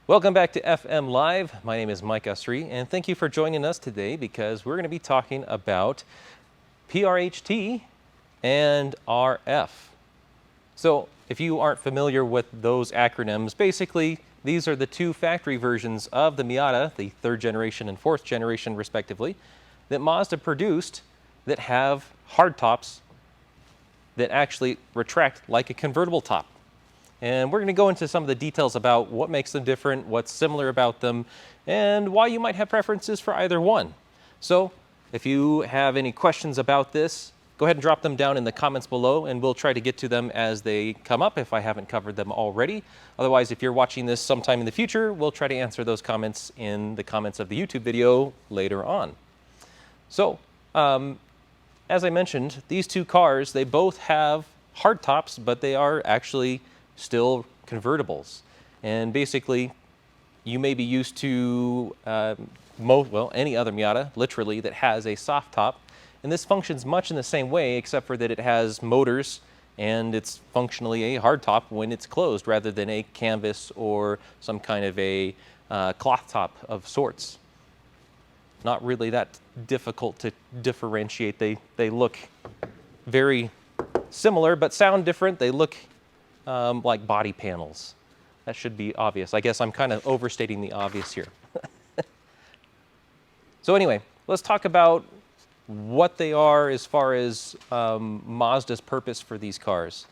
Welcome back to FM Live. My name is Mike Usrey, and thank you for joining us today because we're going to be talking about PRHT and RF. So if you aren't familiar with those acronyms, basically these are the two factory versions of the Miata, the 3rd generation and 4th generation respectively, that Mazda produced that have hardtops that actually retract like a convertible top. And we're going to go into some of the details about what makes them different, what's similar about them, and why you might have preferences for either one. So if you have any questions about this, go ahead and drop them down in the comments below, and we'll try to get to them as they come up if I haven't covered them already. Otherwise, if you're watching this sometime in the future, we'll try to answer those comments in the comments of the YouTube video later on. So, as I mentioned, these two cars, they both have hardtops, but they are actually still convertibles. And basically, you may be used to any other Miata, literally, that has a soft top. And this functions much in the same way, except for that it has motors and it's functionally a hardtop when it's closed rather than a canvas or some kind of a cloth top of sorts. Not really that difficult to differentiate. They look very similar but sound different. They look like body panels. That should be obvious. I guess I'm kind of overstating the obvious here. So anyway, let's talk about what they are as far as Mazda's purpose for these cars.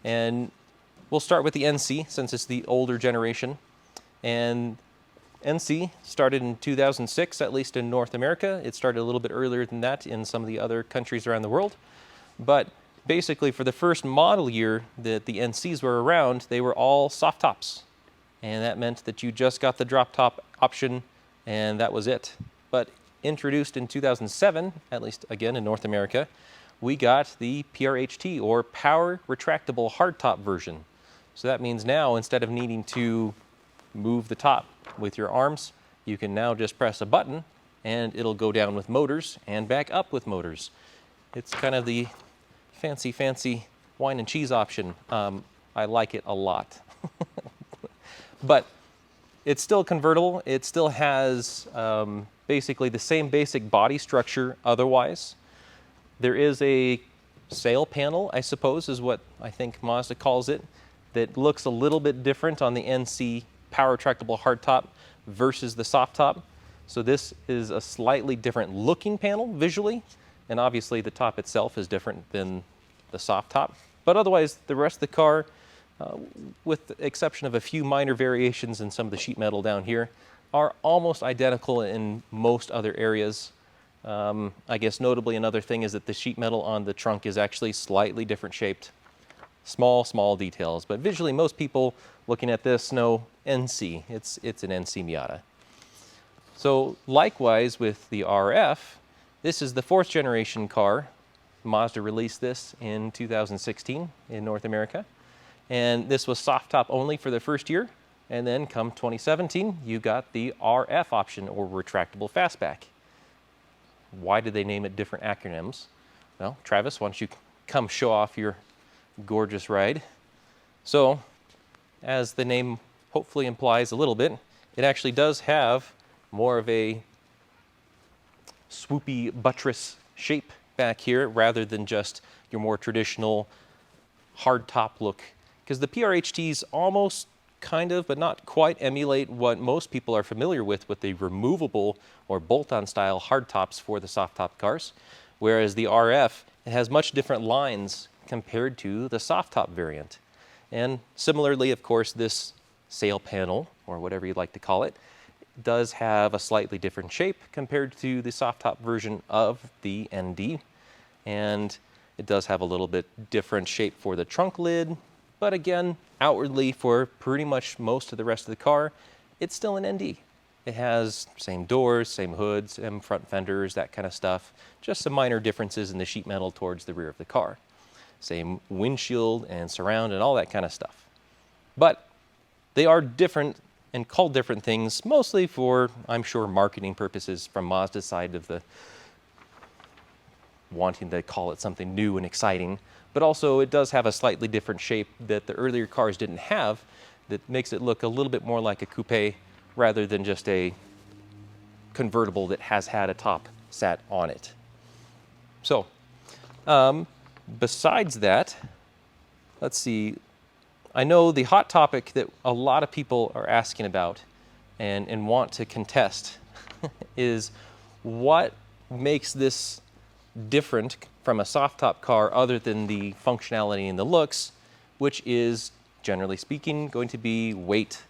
And we'll start with the NC since it's the older generation. And NC started in 2006, at least in North America. It started a little bit earlier than that in some of the other countries around the world. But basically, for the first model year that the NCs were around, they were all soft tops. And that meant that you just got the drop top option, and that was it. But introduced in 2007, at least again in North America, we got the PRHT, or Power Retractable Hardtop version. So that means now, instead of needing to move the top with your arms, you can now just press a button, and it'll go down with motors and back up with motors. It's kind of the fancy wine and cheese option. I like it a lot. But it's still convertible. It still has basically the same basic body structure otherwise. There is a sail panel, I suppose, is what I think Mazda calls it, that looks a little bit different on the NC Power Retractable Hardtop versus the soft top. So this is a slightly different looking panel visually, and obviously the top itself is different than the soft top. But otherwise, the rest of the car, with the exception of a few minor variations in some of the sheet metal down here, are almost identical in most other areas. I guess notably another thing is that the sheet metal on the trunk is actually slightly different shaped. Small details, but visually most people looking at this know NC. It's an NC Miata. So likewise with the RF, this is the 4th generation car. Mazda released this in 2016 in North America. And this was soft top only for the first year. And then come 2017, you got the RF option, or retractable fastback. Why did they name it different acronyms? Well, Travis, why don't you come show off your gorgeous ride? So, as the name hopefully implies a little bit, it actually does have more of a swoopy buttress shape back here rather than just your more traditional hard top look. Because the PRHTs almost kind of, but not quite, emulate what most people are familiar with the removable or bolt-on style hardtops for the soft top cars, whereas the RF, it has much different lines compared to the soft top variant. And similarly, of course, this sail panel, or whatever you'd like to call it, does have a slightly different shape compared to the soft top version of the ND. And it does have a little bit different shape for the trunk lid, but again, outwardly for pretty much most of the rest of the car, it's still an ND. It has same doors, same hoods, same front fenders, that kind of stuff. Just some minor differences in the sheet metal towards the rear of the car. Same windshield and surround and all that kind of stuff. But they are different and called different things, mostly for, I'm sure, marketing purposes from Mazda's side of the wanting to call it something new and exciting. But also it does have a slightly different shape that the earlier cars didn't have that makes it look a little bit more like a coupe rather than just a convertible that has had a top sat on it. So, besides that, let's see. I know the hot topic that a lot of people are asking about and want to contest is what makes this different from a soft top car other than the functionality and the looks, which is, generally speaking, going to be weight.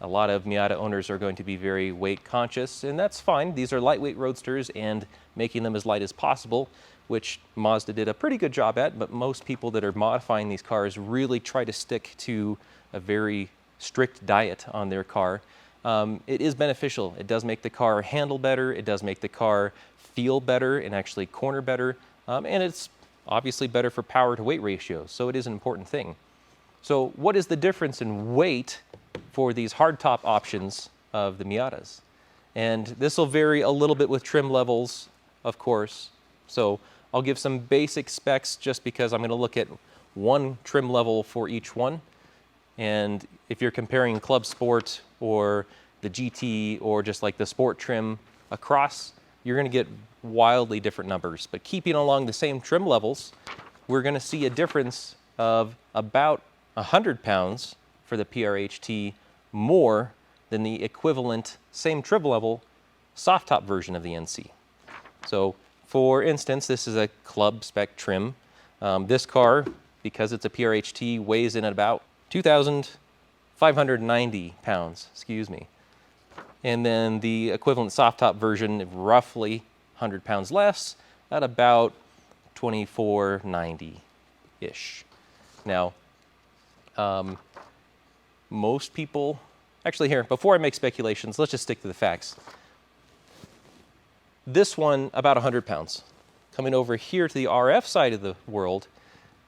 A lot of Miata owners are going to be very weight conscious, and that's fine. These are lightweight roadsters, and making them as light as possible, which Mazda did a pretty good job at, but most people that are modifying these cars really try to stick to a very strict diet on their car. It is beneficial. It does make the car handle better. It does make the car feel better and actually corner better. And it's obviously better for power to weight ratio, so it is an important thing. So what is the difference in weight for these hardtop options of the Miatas? And this will vary a little bit with trim levels, of course. So I'll give some basic specs just because I'm going to look at one trim level for each one. And if you're comparing Club Sport or the GT or just like the Sport trim across, you're going to get wildly different numbers. But keeping along the same trim levels, we're going to see a difference of about 100 pounds for the PRHT more than the equivalent same trim level soft top version of the NC. So for instance, this is a club spec trim. This car, because it's a PRHT, weighs in at about 2,590 pounds, excuse me. And then the equivalent soft top version, roughly 100 pounds less, at about 2,490-ish. Now, most people, actually here, before I make speculations, let's just stick to the facts. This one, about 100 pounds. Coming over here to the RF side of the world,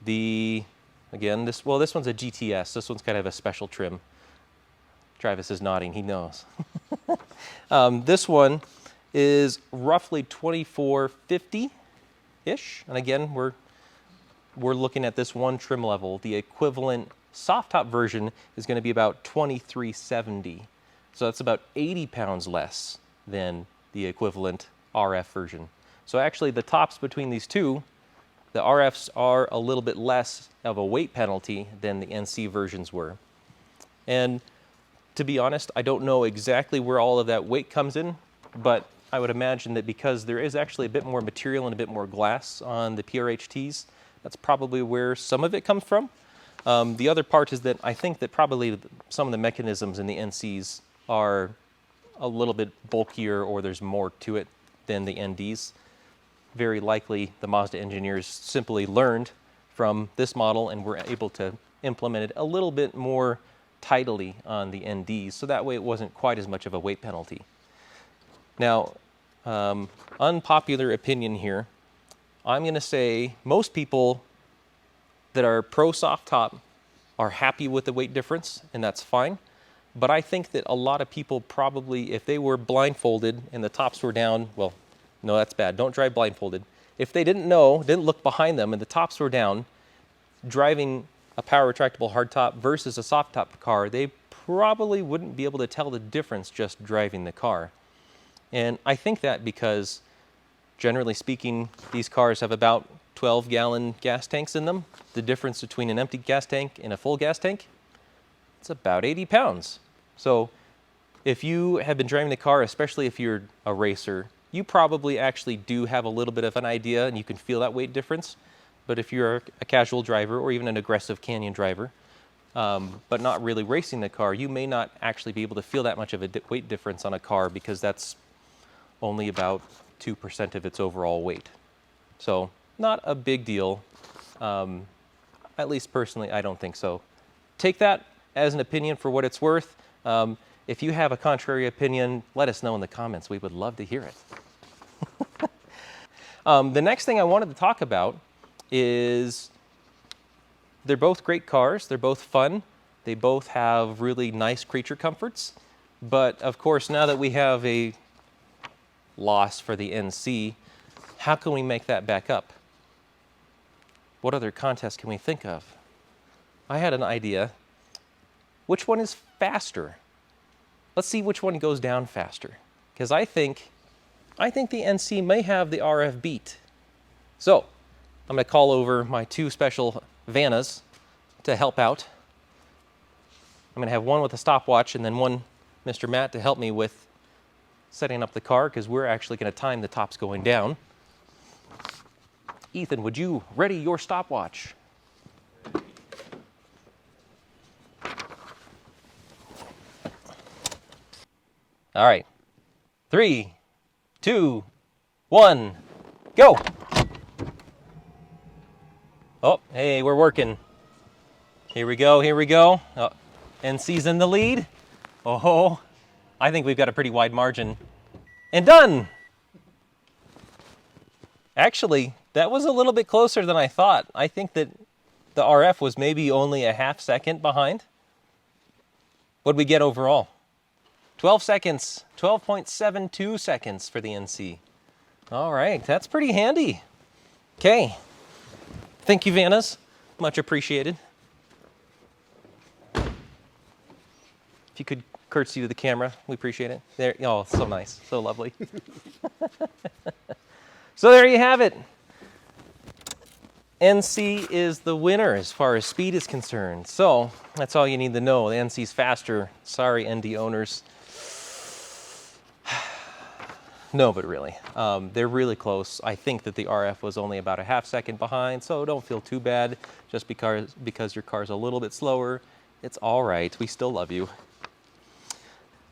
again, this one's a GTS. This one's kind of a special trim. Travis is nodding, he knows. This one is roughly 2,450-ish. And again, we're looking at this one trim level. The equivalent soft top version is going to be about 2,370. So that's about 80 pounds less than the equivalent RF version. So actually the tops between these two, the RFs are a little bit less of a weight penalty than the NC versions were. And to be honest, I don't know exactly where all of that weight comes in, but I would imagine that because there is actually a bit more material and a bit more glass on the PRHTs, that's probably where some of it comes from. The other part is that I think that probably some of the mechanisms in the NCs are a little bit bulkier, or there's more to it than the NDs. Very likely the Mazda engineers simply learned from this model and were able to implement it a little bit more tidily on the NDs, so that way it wasn't quite as much of a weight penalty. Now, unpopular opinion here, I'm going to say most people that are pro soft top are happy with the weight difference, and that's fine. But I think that a lot of people probably, if they were blindfolded and the tops were down, well, no, that's bad. Don't drive blindfolded. If they didn't know, didn't look behind them, and the tops were down, driving a power retractable hardtop versus a soft top car, they probably wouldn't be able to tell the difference just driving the car. And I think that because, generally speaking, these cars have about 12-gallon gas tanks in them. The difference between an empty gas tank and a full gas tank, it's about 80 pounds. So if you have been driving the car, especially if you're a racer, you probably actually do have a little bit of an idea and you can feel that weight difference. But if you're a casual driver or even an aggressive canyon driver, but not really racing the car, you may not actually be able to feel that much of a weight difference on a car because that's only about 2% of its overall weight. So not a big deal. At least personally, I don't think so. Take that as an opinion for what it's worth. If you have a contrary opinion, let us know in the comments. We would love to hear it. The next thing I wanted to talk about is they're both great cars. They're both fun. They both have really nice creature comforts. But of course, now that we have a loss for the NC, how can we make that back up? What other contest can we think of? I had an idea. Which one is faster? Let's see which one goes down faster. Because I think the NC may have the RF beat. So I'm going to call over my two special Vannas to help out. I'm going to have one with a stopwatch and then one Mr. Matt to help me with setting up the car, because we're actually going to time the tops going down. Ethan, would you ready your stopwatch? All right. 3, 2, 1, go. Oh, hey, we're working. Here we go, here we go. Oh, NC's in the lead. Oh, I think we've got a pretty wide margin. And done! Actually, that was a little bit closer than I thought. I think that the RF was maybe only a half second behind. What'd we get overall? 12 seconds, 12.72 seconds for the NC. All right, that's pretty handy. Okay, thank you, Vannas. Much appreciated. If you could curtsy to the camera, we appreciate it. There, oh, so nice, so lovely. So there you have it. NC is the winner as far as speed is concerned. So that's all you need to know. The NC's faster. Sorry, ND owners. No, but really, they're really close. I think that the RF was only about a half second behind, so don't feel too bad just because your car's a little bit slower. It's all right. We still love you.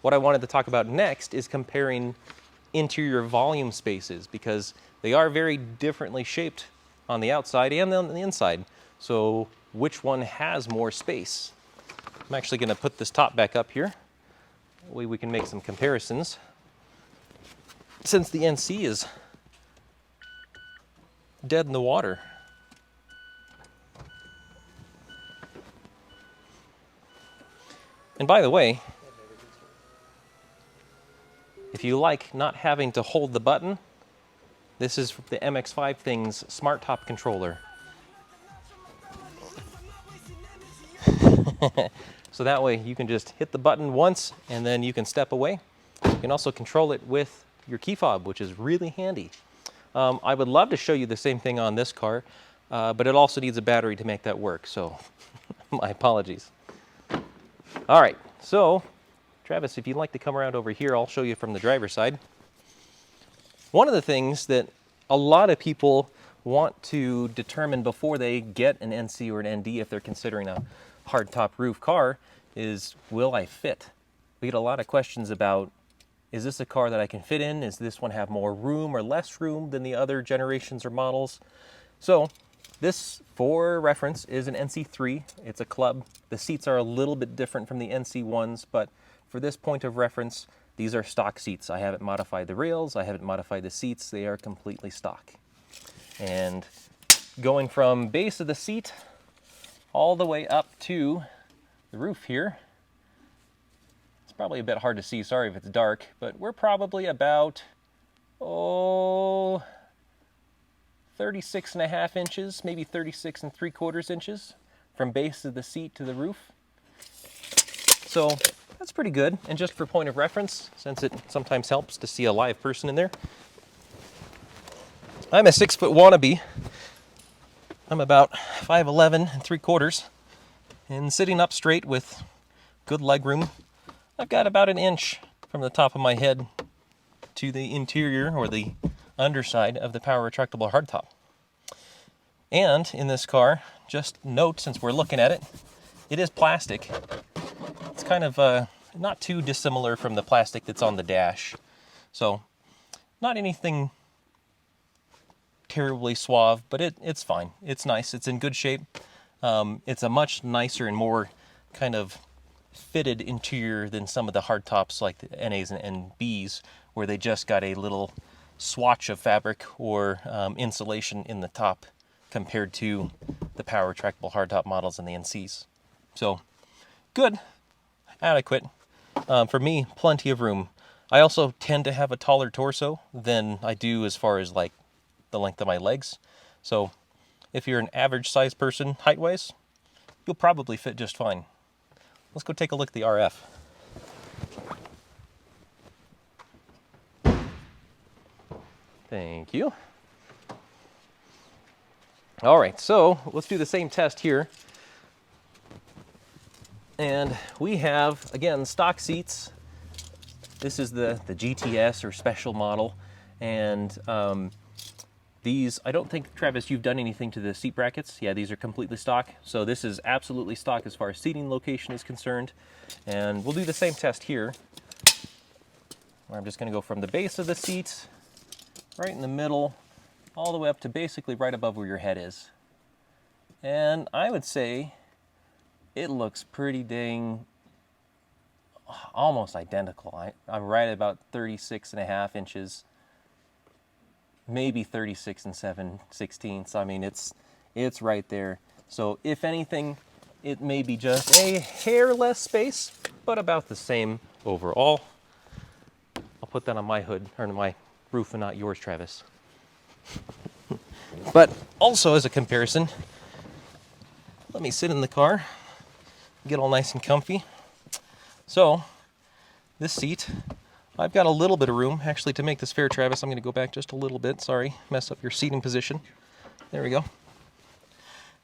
What I wanted to talk about next is comparing interior volume spaces, because they are very differently shaped on the outside and on the inside. So which one has more space? I'm actually going to put this top back up here. That way we can make some comparisons. Since the NC is dead in the water. And by the way, if you like not having to hold the button, this is the MX-5 thing's smart top controller. So that way you can just hit the button once and then you can step away. You can also control it with your key fob, which is really handy. I would love to show you the same thing on this car, but it also needs a battery to make that work, so my apologies. All right, so Travis, if you'd like to come around over here, I'll show you from the driver's side. One of the things that a lot of people want to determine before they get an NC or an ND, if they're considering a hardtop roof car, is will I fit? We get a lot of questions about, is this a car that I can fit in? Does this one have more room or less room than the other generations or models? So this, for reference, is an NC3. It's a club. The seats are a little bit different from the NC ones, but for this point of reference, these are stock seats. I haven't modified the rails. I haven't modified the seats. They are completely stock. And going from base of the seat all the way up to the roof here, it's probably a bit hard to see, sorry if it's dark, but we're probably about, 36.5 inches, maybe 36.75 inches from base of the seat to the roof. So that's pretty good. And just for point of reference, since it sometimes helps to see a live person in there, I'm a 6 foot wannabe. I'm about 5'11.75", and sitting up straight with good leg room, I've got about an inch from the top of my head to the interior or the underside of the power retractable hardtop. And in this car, just note, since we're looking at it, it is plastic. It's kind of not too dissimilar from the plastic that's on the dash. So not anything terribly suave, but it's fine. It's nice. It's in good shape. It's a much nicer and more kind of fitted interior than some of the hardtops like the NAs and NBs, where they just got a little swatch of fabric or insulation in the top compared to the power retractable hardtop models and the NCs. So good, adequate. For me, plenty of room. I also tend to have a taller torso than I do as far as like the length of my legs. So if you're an average size person height-wise, you'll probably fit just fine. Let's go take a look at the RF. Thank you. All right, so let's do the same test here. And we have, again, stock seats. This is the GTS or special model. And these, I don't think, Travis, you've done anything to the seat brackets. Yeah, these are completely stock. So this is absolutely stock as far as seating location is concerned. And we'll do the same test here, where I'm just going to go from the base of the seat, right in the middle, all the way up to basically right above where your head is. And I would say it looks pretty dang almost identical. I'm right at about 36.5 inches, maybe 36 and 7/16. I mean, it's right there. So if anything, it may be just a hair less space, but about the same overall. I'll put that on my hood, or my roof, and not yours, Travis. But also as a comparison, let me sit in the car, get all nice and comfy. So this seat, I've got a little bit of room. Actually, to make this fair, Travis, I'm going to go back just a little bit. Sorry, mess up your seating position. There we go.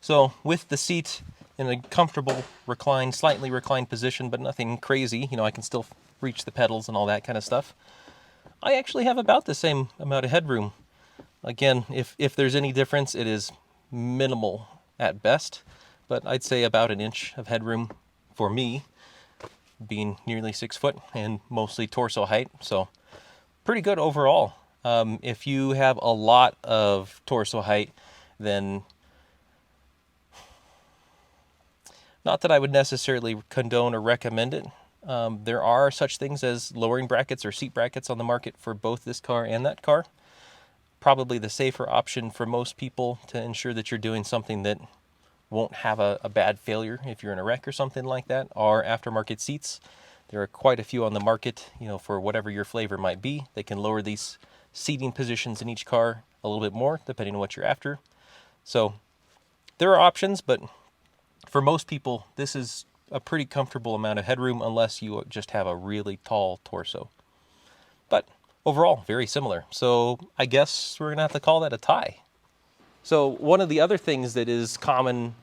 So with the seat in a comfortable reclined, slightly reclined position, but nothing crazy, you know, I can still reach the pedals and all that kind of stuff. I actually have about the same amount of headroom. Again, if there's any difference, it is minimal at best, but I'd say about an inch of headroom for me, being nearly 6 foot and mostly torso height. So pretty good overall. If you have a lot of torso height, then not that I would necessarily condone or recommend it. There are such things as lowering brackets or seat brackets on the market for both this car and that car. Probably the safer option for most people to ensure that you're doing something that won't have a bad failure if you're in a wreck or something like that are aftermarket seats. There are quite a few on the market, you know, for whatever your flavor might be. They can lower these seating positions in each car a little bit more depending on what you're after. So there are options, but for most people, this is a pretty comfortable amount of headroom unless you just have a really tall torso. But overall, very similar. So I guess we're going to have to call that a tie. So one of the other things that is common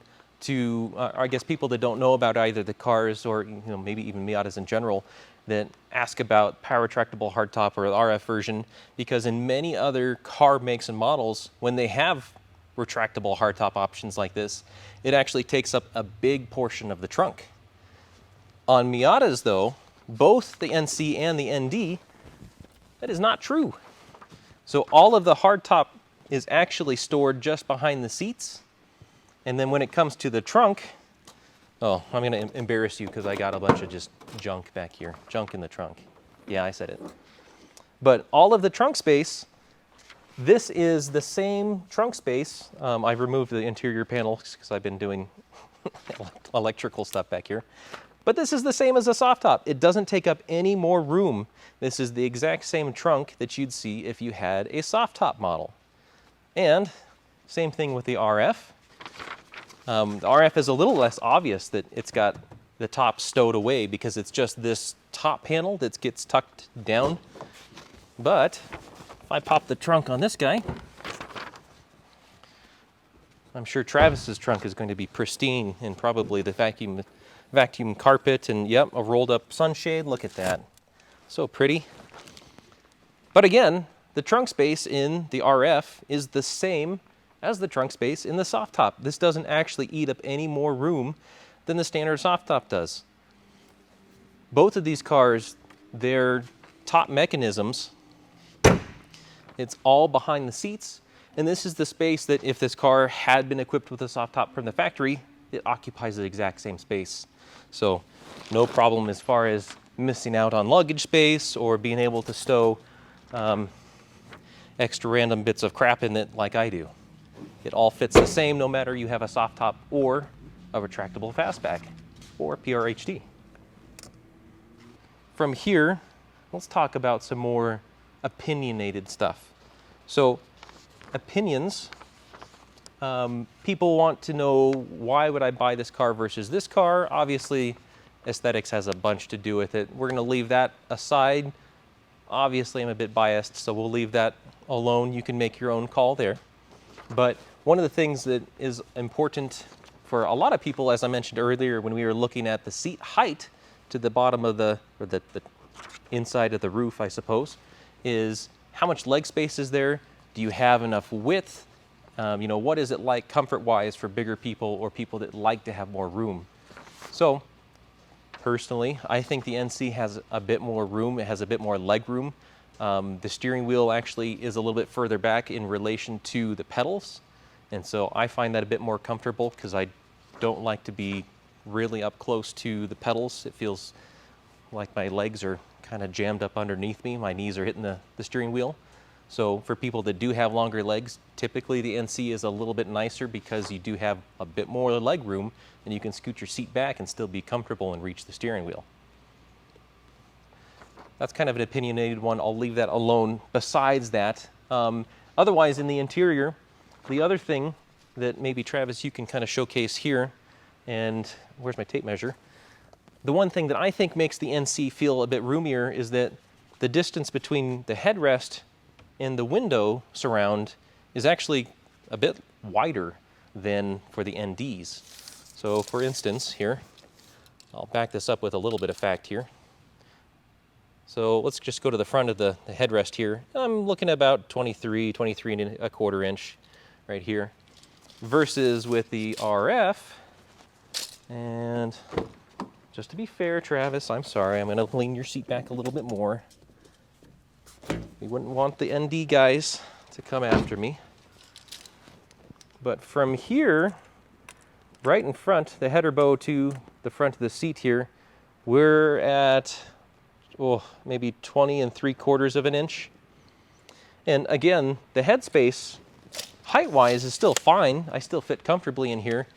to, I guess, people that don't know about either the cars or, you know, maybe even Miatas in general, that ask about power retractable hardtop or the RF version, because in many other car makes and models, when they have retractable hardtop options like this, it actually takes up a big portion of the trunk. On Miatas, though, both the NC and the ND, that is not true. So all of the hardtop is actually stored just behind the seats. And then when it comes to the trunk, oh, I'm going to embarrass you because I got a bunch of just junk back here. Junk in the trunk. Yeah, I said it. But all of the trunk space, this is the same trunk space. I've removed the interior panels because I've been doing electrical stuff back here. But this is the same as a soft top. It doesn't take up any more room. This is the exact same trunk that you'd see if you had a soft top model. And same thing with the RF. The RF is a little less obvious that it's got the top stowed away because it's just this top panel that gets tucked down. But if I pop the trunk on this guy, I'm sure Travis's trunk is going to be pristine and probably the vacuum carpet and, yep, a rolled up sunshade. Look at that. So pretty. But again, the trunk space in the RF is the same as the trunk space in the soft top. This doesn't actually eat up any more room than the standard soft top does. Both of these cars, their top mechanisms, it's all behind the seats. And this is the space that if this car had been equipped with a soft top from the factory, it occupies the exact same space. So no problem as far as missing out on luggage space or being able to stow extra random bits of crap in it like I do. It all fits the same no matter you have a soft top or a retractable fastback or PRHT. From here, let's talk about some more opinionated stuff. So opinions, people want to know, why would I buy this car versus this car? Obviously, aesthetics has a bunch to do with it. We're going to leave that aside. Obviously, I'm a bit biased, so we'll leave that alone, you can make your own call there. But one of the things that is important for a lot of people, as I mentioned earlier, when we were looking at the seat height to the bottom of the inside of the roof, I suppose, is how much leg space is there? Do you have enough width? You know, what is it like comfort-wise for bigger people or people that like to have more room? So, personally, I think the NC has a bit more room. It has a bit more leg room. The steering wheel actually is a little bit further back in relation to the pedals. And so I find that a bit more comfortable because I don't like to be really up close to the pedals. It feels like my legs are kind of jammed up underneath me. My knees are hitting the steering wheel. So for people that do have longer legs, typically the NC is a little bit nicer because you do have a bit more leg room and you can scoot your seat back and still be comfortable and reach the steering wheel. That's kind of an opinionated one. I'll leave that alone. Besides that, otherwise in the interior, the other thing that maybe Travis, you can kind of showcase here, and where's my tape measure? The one thing that I think makes the NC feel a bit roomier is that the distance between the headrest and the window surround is actually a bit wider than for the NDs. So for instance, here, I'll back this up with a little bit of fact here. So let's just go to the front of the headrest here. I'm looking at about 23 and a quarter inch right here versus with the RF. And just to be fair, Travis, I'm sorry, I'm going to lean your seat back a little bit more. We wouldn't want the ND guys to come after me. But from here, right in front, the header bow to the front of the seat here, we're at maybe 20 3/4 of an inch. And again, the headspace, height-wise, is still fine. I still fit comfortably in here,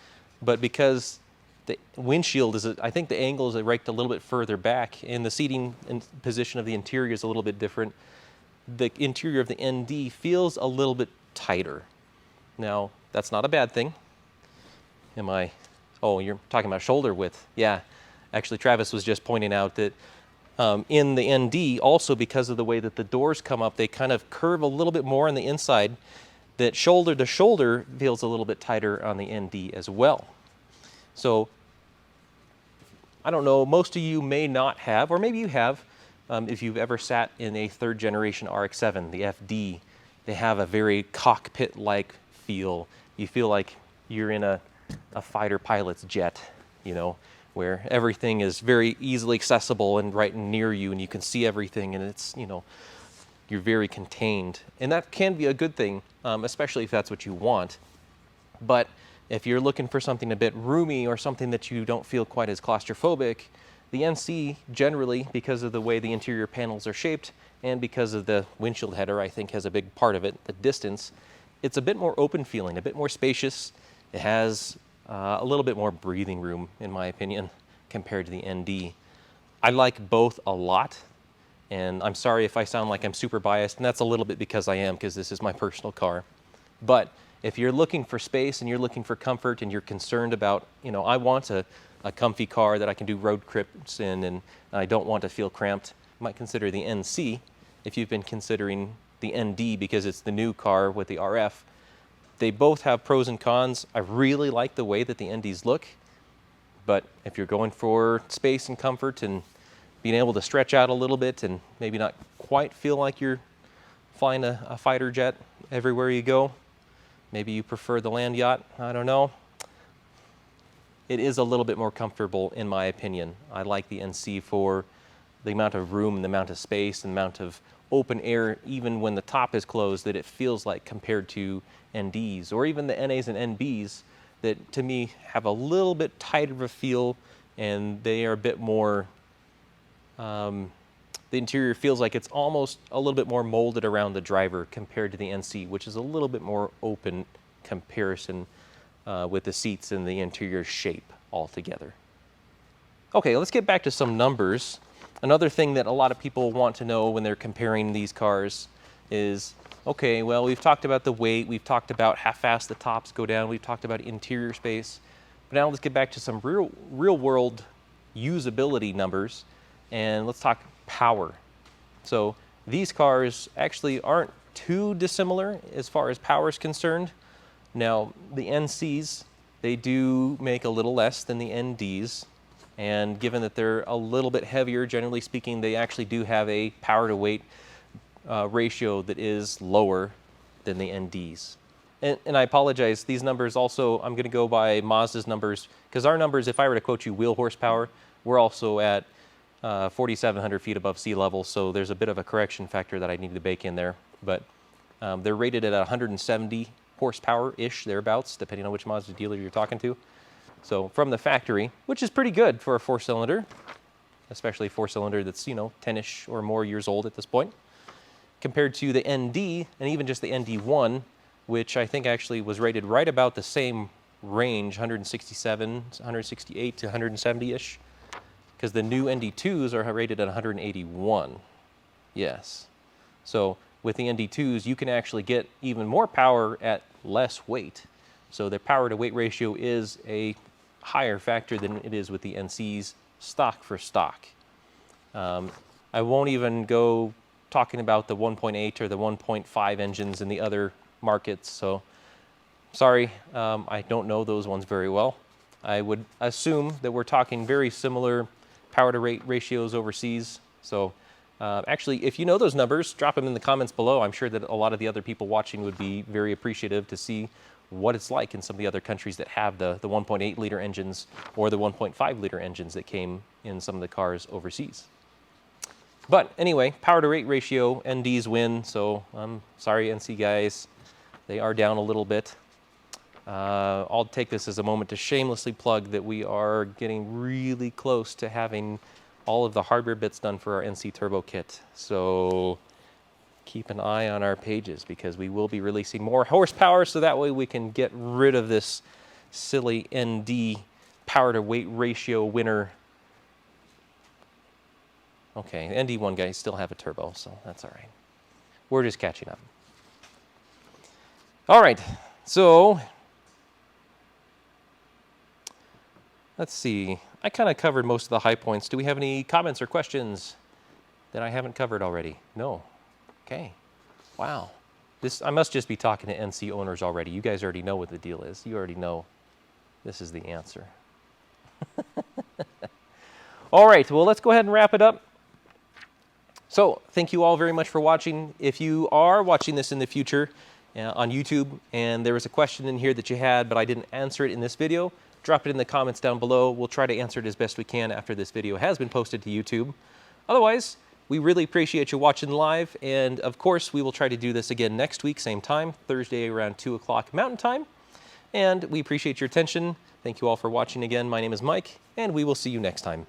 but because the windshield is, I think the angle is right a little bit further back, and the seating position of the interior is a little bit different. The interior of the ND feels a little bit tighter. Now, that's not a bad thing. Oh, you're talking about shoulder width. Yeah, actually, Travis was just pointing out that in the ND, also because of the way that the doors come up, they kind of curve a little bit more on the inside, that shoulder to shoulder feels a little bit tighter on the ND as well. So, I don't know, most of you may not have, or maybe you have, if you've ever sat in a third generation RX-7, the FD, they have a very cockpit-like feel. You feel like you're in a fighter pilot's jet, you know, where everything is very easily accessible and right near you, and you can see everything, and it's, you know, you're very contained. And that can be a good thing, especially if that's what you want. But if you're looking for something a bit roomy or something that you don't feel quite as claustrophobic, the NC generally, because of the way the interior panels are shaped and because of the windshield header, I think has a big part of it, the distance, it's a bit more open feeling, a bit more spacious. It has a little bit more breathing room, in my opinion, compared to the ND. I like both a lot, and I'm sorry if I sound like I'm super biased, and that's a little bit because I am, because this is my personal car. But if you're looking for space and you're looking for comfort and you're concerned about, you know, I want a comfy car that I can do road trips in and I don't want to feel cramped, you might consider the NC. If you've been considering the ND because it's the new car with the RF, they both have pros and cons. I really like the way that the NDs look, but if you're going for space and comfort and being able to stretch out a little bit and maybe not quite feel like you're flying a fighter jet everywhere you go, maybe you prefer the land yacht, I don't know. It is a little bit more comfortable in my opinion. I like the NC for the amount of room and the amount of space and the amount of open air, even when the top is closed, that it feels like compared to NDs or even the NAs and NBs that to me have a little bit tighter of a feel, and they are a bit more, the interior feels like it's almost a little bit more molded around the driver compared to the NC, which is a little bit more open comparison with the seats and the interior shape altogether. Okay, let's get back to some numbers. Another thing that a lot of people want to know when they're comparing these cars is, okay, well, we've talked about the weight, we've talked about how fast the tops go down, we've talked about interior space, but now let's get back to some real world usability numbers, and let's talk power. So these cars actually aren't too dissimilar as far as power is concerned. Now, the NCs, they do make a little less than the NDs, and given that they're a little bit heavier, generally speaking, they actually do have a power to weight ratio that is lower than the NDs. And I apologize, these numbers also, I'm going to go by Mazda's numbers, because our numbers, if I were to quote you wheel horsepower, we're also at 4,700 feet above sea level, so there's a bit of a correction factor that I need to bake in there. But they're rated at 170 horsepower-ish, thereabouts, depending on which Mazda dealer you're talking to. So from the factory, which is pretty good for a four-cylinder, especially a four-cylinder that's, you know, 10-ish or more years old at this point, compared to the ND, and even just the ND1, which I think actually was rated right about the same range, 167, 168 to 170-ish, because the new ND2s are rated at 181. Yes. So with the ND2s, you can actually get even more power at less weight. So their power to weight ratio is a higher factor than it is with the NCs stock for stock. I won't even go talking about the 1.8 or the 1.5 engines in the other markets, so sorry, I don't know those ones very well. I would assume that we're talking very similar power to weight ratios overseas. So actually, if you know those numbers, drop them in the comments below. I'm sure that a lot of the other people watching would be very appreciative to see what it's like in some of the other countries that have the 1.8 liter engines or the 1.5 liter engines that came in some of the cars overseas. But anyway, power to weight ratio, NDs win, so I'm sorry, NC guys, they are down a little bit. I'll take this as a moment to shamelessly plug that we are getting really close to having all of the hardware bits done for our NC Turbo kit. So keep an eye on our pages, because we will be releasing more horsepower, so that way we can get rid of this silly ND power to weight ratio winner. Okay, the ND1 guys still have a turbo, so that's all right. We're just catching up. All right, so let's see. I kind of covered most of the high points. Do we have any comments or questions that I haven't covered already? No. Okay. Wow. I must just be talking to NC owners already. You guys already know what the deal is. You already know this is the answer. All right, well, let's go ahead and wrap it up. So thank you all very much for watching. If you are watching this in the future on YouTube and there was a question in here that you had but I didn't answer it in this video, drop it in the comments down below. We'll try to answer it as best we can after this video has been posted to YouTube. Otherwise, we really appreciate you watching live, and of course we will try to do this again next week, same time, Thursday around 2 o'clock Mountain Time. And we appreciate your attention. Thank you all for watching again. My name is Mike, and we will see you next time.